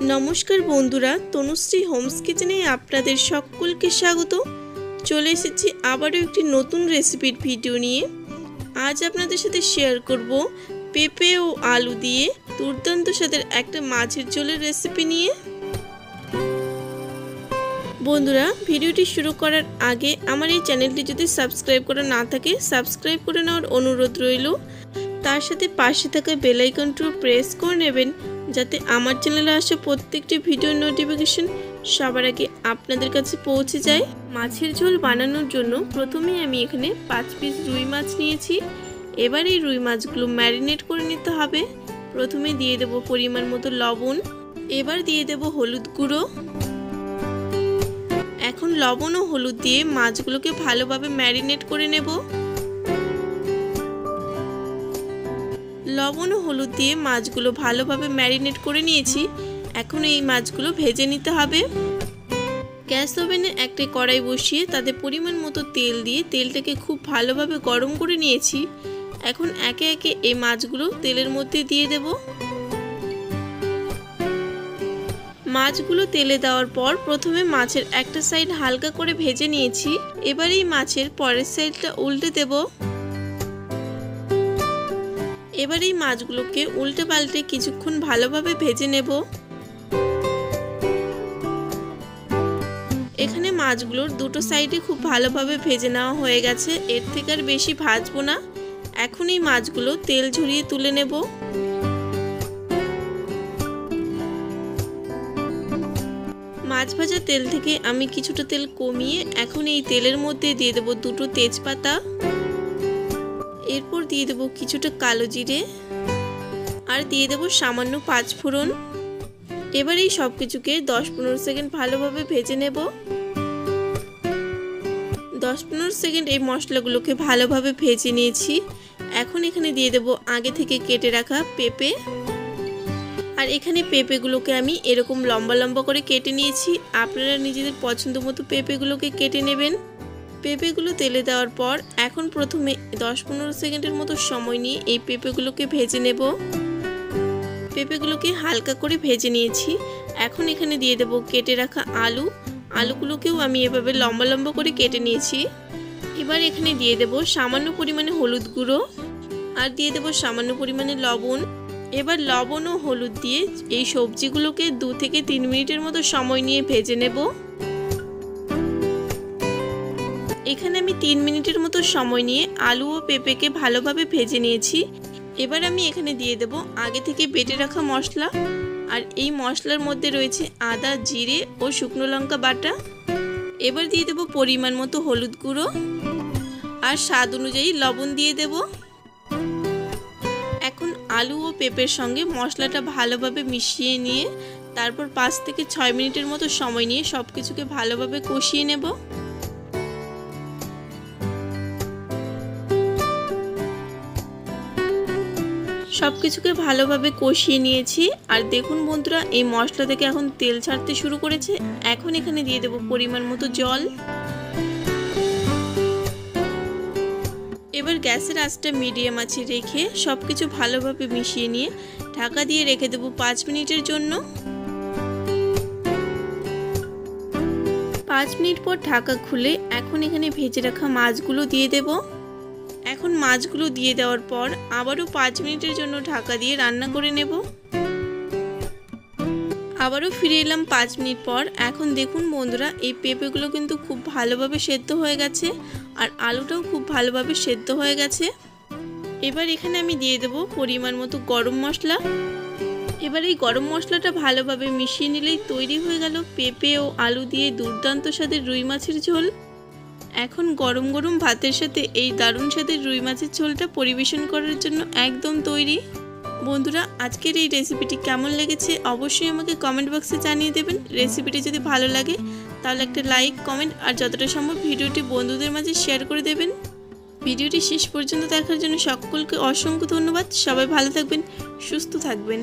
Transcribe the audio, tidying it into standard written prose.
নমস্কার বন্ধুরা, তনুশ্রী হোমস কিচেনে আপনাদের সকলকে স্বাগত। চলে এসেছি আবারও একটি নতুন রেসিপির ভিডিও নিয়ে। আজ আপনাদের সাথে শেয়ার করব পেঁপে ও আলু দিয়ে দুর্দান্ত স্বাদের একটা মাছের ঝোলের রেসিপি নিয়ে। বন্ধুরা, ভিডিওটি শুরু করার আগে আমার এই চ্যানেলটি যদি সাবস্ক্রাইব করা না থাকে সাবস্ক্রাইব করে নেওয়ার অনুরোধ রইল। তার সাথে পাশে থাকা বেল আইকনটি প্রেস করে নেবেন, যাতে আমার চ্যানেলে আসা প্রত্যেকটি ভিডিওর নোটিফিকেশন সবার আগে আপনাদের কাছে পৌঁছে যায়। মাছের ঝোল বানানোর জন্য প্রথমেই আমি এখানে 5 পিস রুই মাছ নিয়েছি। এবার এই রুই মাছগুলো ম্যারিনেট করে নিতে হবে। প্রথমে দিয়ে দেব পরিমাণ মতো লবণ, এবার দিয়ে দেব হলুদ গুঁড়ো। এখন লবণ ও হলুদ দিয়ে মাছগুলোকে ভালোভাবে ম্যারিনেট করে নেব। লবণ ও হলুদ দিয়ে মাছগুলো ভালোভাবে ম্যারিনেট করে নিয়েছি। এখন এই মাছগুলো ভেজে নিতে হবে। গ্যাস ওভেনে একটা কড়াই বসিয়ে তাতে পরিমাণ মতো তেল দিয়ে তেলটাকে খুব ভালোভাবে গরম করে নিয়েছি। এখন একে একে এই মাছগুলো তেলের মধ্যে দিয়ে দেব। মাছগুলো তেলে দেওয়ার পর প্রথমে মাছের একটা সাইড হালকা করে ভেজে নিয়েছি। এবার এই মাছের পরের সাইডটা উল্টে দেব। এবার এই মাছগুলোকে উল্টে পাল্টে কিছুক্ষণ ভালোভাবে ভেজে নেব। এখানে মাছগুলোর দুটো সাইডে খুব ভালোভাবে ভেজে নেওয়া হয়ে গেছে। এর থেকে আর বেশি ভাজবো না। এখন এই মাছগুলো তেল ঝরিয়ে তুলে নেব। মাছ ভাজা তেল থেকে আমি কিছুটা তেল কমিয়ে এখন এই তেলের মধ্যে দিয়ে দেব দুটো তেজপাতা, এরপর দিয়ে দেব কিছুটা কালো জিরে আর দিয়ে দেব সামান্য 5 ফোড়ন। এবার এই সব কিছুকে 10-15 সেকেন্ড ভালোভাবে ভেজে নেব। 10-15 সেকেন্ড এই মশলাগুলোকে ভালোভাবে ভেজে নিয়েছি। এখন এখানে দিয়ে দেব আগে থেকে কেটে রাখা পেঁপে। আর এখানে পেঁপেগুলোকে আমি এরকম লম্বা লম্বা করে কেটে নিয়েছি। আপনারা নিজেদের পছন্দ মতো পেঁপেগুলোকে কেটে নেবেন। পেঁপেগুলো তেলে দেওয়ার পর এখন প্রথমে 10-15 সেকেন্ডের মতো সময় নিয়ে এই পেঁপেগুলোকে ভেজে নেব। পেঁপেগুলোকে হালকা করে ভেজে নিয়েছি। এখন এখানে দিয়ে দেব কেটে রাখা আলু। আলুগুলোকেও আমি এভাবে লম্বা লম্বা করে কেটে নিয়েছি। এবার এখানে দিয়ে দেব সামান্য পরিমাণে হলুদ গুঁড়ো আর দিয়ে দেব সামান্য পরিমাণে লবণ। এবার লবণ ও হলুদ দিয়ে এই সবজিগুলোকে 2 থেকে 3 মিনিটের মতো সময় নিয়ে ভেজে নেব। এখানে আমি 3 মিনিটের মতো সময় নিয়ে আলু ও পেঁপেকে ভালোভাবে ভেজে নিয়েছি। এবার আমি এখানে দিয়ে দেব আগে থেকে বেটে রাখা মশলা। আর এই মশলার মধ্যে রয়েছে আদা, জিরে ও শুকনো লঙ্কা বাটা। এবার দিয়ে দেব পরিমাণ মতো হলুদ গুঁড়ো আর স্বাদ অনুযায়ী লবণ দিয়ে দেব। এখন আলু ও পেঁপের সঙ্গে মশলাটা ভালোভাবে মিশিয়ে নিয়ে তারপর 5 থেকে 6 মিনিটের মতো সময় নিয়ে সব কিছুকে ভালোভাবে কষিয়ে নেব। সব কিছুকে ভালোভাবে কষিয়ে নিয়েছি। আর দেখুন বন্ধুরা, এই মশলা থেকে এখন তেল ছাড়তে শুরু করেছে। এখন এখানে দিয়ে দেব পরিমাণ মতো জল। এবার গ্যাসের আঁচটা মিডিয়াম আঁচে রেখে সব কিছু ভালোভাবে মিশিয়ে নিয়ে ঢাকা দিয়ে রেখে দেব 5 মিনিটের জন্য। 5 মিনিট পর ঢাকা খুলে এখন এখানে ভেজে রাখা মাছগুলো দিয়ে দেব। এখন মাছগুলো দিয়ে দেওয়ার পর আবারও 5 মিনিটের জন্য ঢাকা দিয়ে রান্না করে নেব। আবারও ফিরে এলাম 5 মিনিট পর। এখন দেখুন বন্ধুরা, এই পেঁপেগুলো কিন্তু খুব ভালোভাবে সেদ্ধ হয়ে গেছে আর আলুটাও খুব ভালোভাবে সেদ্ধ হয়ে গেছে। এবার এখানে আমি দিয়ে দেব পরিমাণ মতো গরম মশলা। এবার এই গরম মশলাটা ভালোভাবে মিশিয়ে নিলেই তৈরি হয়ে গেল পেঁপে ও আলু দিয়ে দুর্দান্ত স্বাদের রুই মাছের ঝোল। এখন গরম গরম ভাতের সাথে এই দারুণ স্বাদের রুই মাছের ঝোলটা পরিবেশন করার জন্য একদম তৈরি। বন্ধুরা, আজকের এই রেসিপিটি কেমন লেগেছে অবশ্যই আমাকে কমেন্ট বক্সে জানিয়ে দেবেন। রেসিপিটি যদি ভালো লাগে তাহলে একটা লাইক, কমেন্ট আর যতটা সম্ভব ভিডিওটি বন্ধুদের মাঝে শেয়ার করে দেবেন। ভিডিওটি শেষ পর্যন্ত দেখার জন্য সকলকে অসংখ্য ধন্যবাদ। সবাই ভালো থাকবেন, সুস্থ থাকবেন।